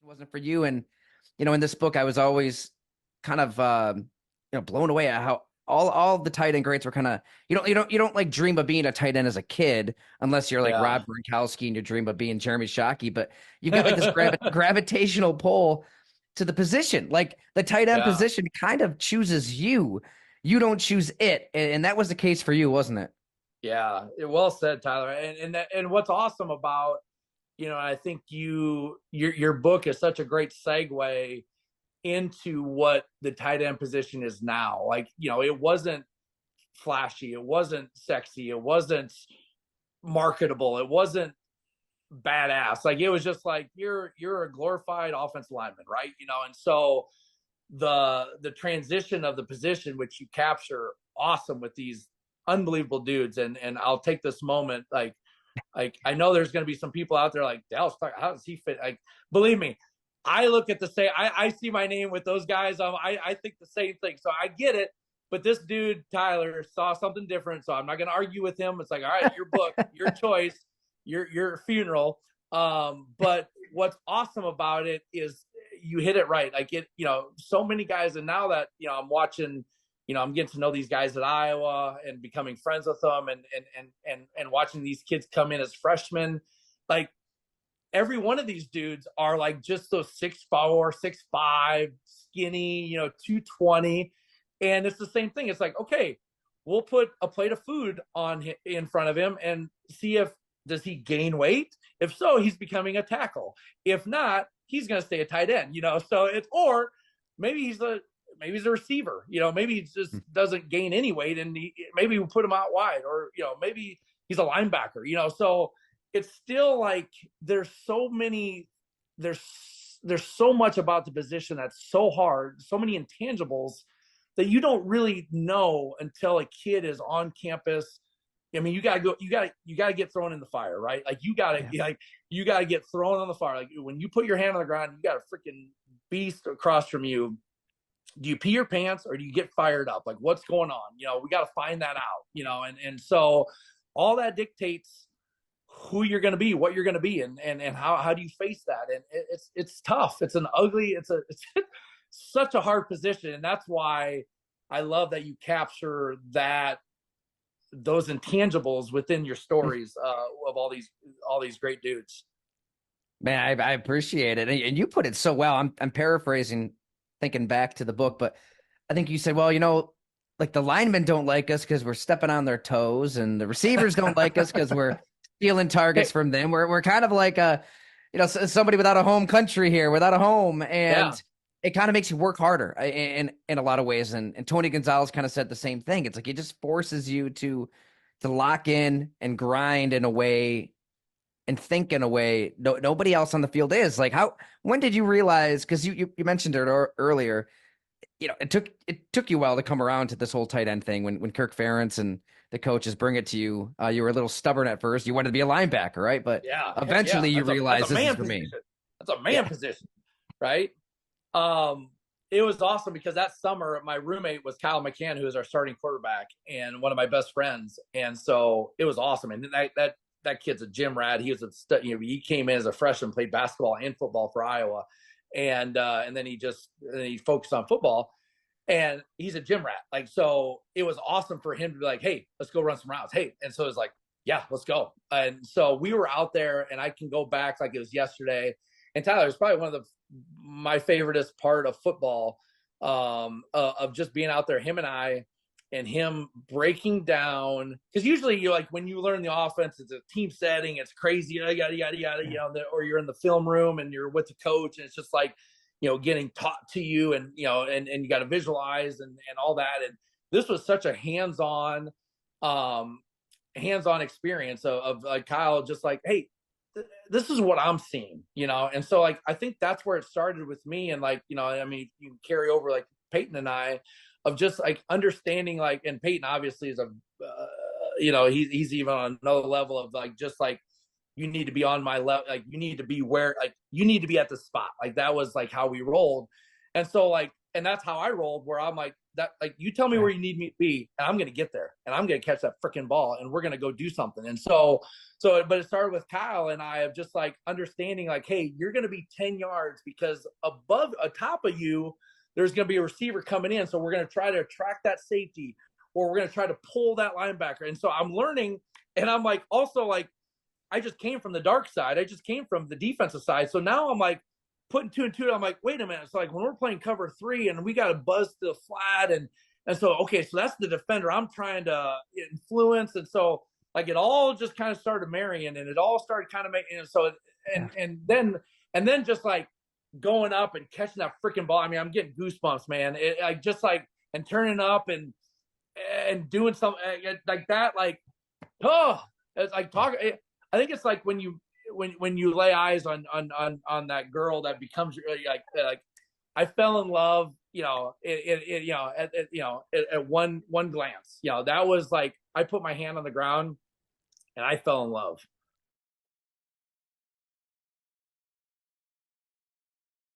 it wasn't for you. And, in this book, I was always kind of, blown away at how all the tight end greats were kind of, you don't like dream of being a tight end as a kid, unless you're like Yeah. Rob Gronkowski and you dream of being Jeremy Shockey, but you've got like this gravitational pull to the position. Like the tight end Yeah. position kind of chooses you. You don't choose it. And that was the case for you, wasn't it? Yeah. Well said, Tyler. And what's awesome about, I think your book is such a great segue into what the tight end position is now. Like, it wasn't flashy, it wasn't sexy, it wasn't marketable, it wasn't badass. Like it was just like you're a glorified offensive lineman, right? And so the transition of the position, which you capture awesome with these unbelievable dudes. And I'll take this moment, like I know there's going to be some people out there like Dallas Clark, how does he fit? Like, believe me, I look at the same. I see my name with those guys. I think the same thing. So I get it. But this dude Tyler saw something different. So I'm not going to argue with him. It's like, all right, your book, your choice, your funeral. But what's awesome about it is you hit it right. Like so many guys, and now that I'm watching, I'm getting to know these guys at Iowa and becoming friends with them, and watching these kids come in as freshmen. Like every one of these dudes are like just those 6'4", 6'5", skinny, 220, and it's the same thing. It's like, okay, we'll put a plate of food in front of him and see if does he gain weight. If so, he's becoming a tackle. If not, he's going to stay a tight end. So it's or maybe he's a receiver. Maybe he just doesn't gain any weight, and maybe we put him out wide, or maybe he's a linebacker. So it's still like there's so much about the position that's so hard, so many intangibles that you don't really know until a kid is on campus. I mean, you gotta get thrown in the fire, right? Like you gotta get thrown on the fire. Like when you put your hand on the ground, you got a freaking beast across from you. Do you pee your pants or do you get fired up? Like what's going on? We got to find that out, and so all that dictates who you're going to be, what you're going to be, and how do you face that? And it's tough. It's it's such a hard position. And that's why I love that you capture those intangibles within your stories of all these great dudes. Man, I appreciate it. And you put it so well. I'm paraphrasing, thinking back to the book, but I think you said, well, like the linemen don't like us because we're stepping on their toes, and the receivers don't like us because we're stealing targets from them. We're kind of like somebody without a home country here, without a home, Yeah. and it kind of makes you work harder in a lot of ways. And Tony Gonzalez kind of said the same thing. It's like it just forces you to lock in and grind in a way and think in a way nobody else on the field is. Like when did you realize, because you mentioned it earlier, it took you a while to come around to this whole tight end thing. When Kirk Ferentz and the coaches bring it to you, you were a little stubborn at first. You wanted to be a linebacker, right? But Yeah. Heck yeah. eventually you That's realize a this is man for me. position. That's a man Yeah. position. Right. It was awesome because that summer my roommate was Kyle McCann, who was our starting quarterback and one of my best friends. And so it was awesome. And that kid's a gym rat. He was he came in as a freshman, played basketball and football for Iowa. And then he focused on football, and he's a gym rat. Like, so it was awesome for him to be like, hey, let's go run some routes. Hey. And so it was like, yeah, let's go. And so we were out there, and I can go back like it was yesterday. And Tyler, it's probably one of my favoriteest part of football, of just being out there, him and I, and him breaking down. Because usually you like when you learn the offense, it's a team setting, it's crazy, yada yada yada, or you're in the film room and you're with the coach, and it's just like getting taught to you, and and you got to visualize and all that. And this was such a hands-on experience of like Kyle just like, hey, this is what I'm seeing, and so like I think that's where it started with me. And like I mean, you can carry over like Peyton and I, of just like understanding, like, and Peyton obviously is he's even on another level of like just like you need to be on my level, like you need to be where, like you need to be at the spot. Like that was like how we rolled. And so like, and that's how I rolled, where I'm like, that like you tell me where you need me to be, and I'm gonna get there, and I'm gonna catch that freaking ball, and we're gonna go do something. And but it started with Kyle and I of just like understanding like, hey, you're gonna be 10 yards because atop of you, there's gonna be a receiver coming in, so we're gonna try to attract that safety, or we're gonna try to pull that linebacker. And so I'm learning, and I'm like also like I just came from the dark side. I just came from the defensive side. So now I'm like putting two and two. I'm like, wait a minute. It's like when we're playing cover three and we got to buzz to the flat. And so, okay, so that's the defender I'm trying to influence. And so like it all just kind of started marrying, and it all started kind of making, and so, and then just like going up and catching that freaking ball. I mean, I'm getting goosebumps, man. I just like, and turning up and doing something like that. Like, oh, it's like talking. I think it's like when you lay eyes on that girl that becomes like I fell in love, you know, at one glance. You know, that was like I put my hand on the ground and I fell in love.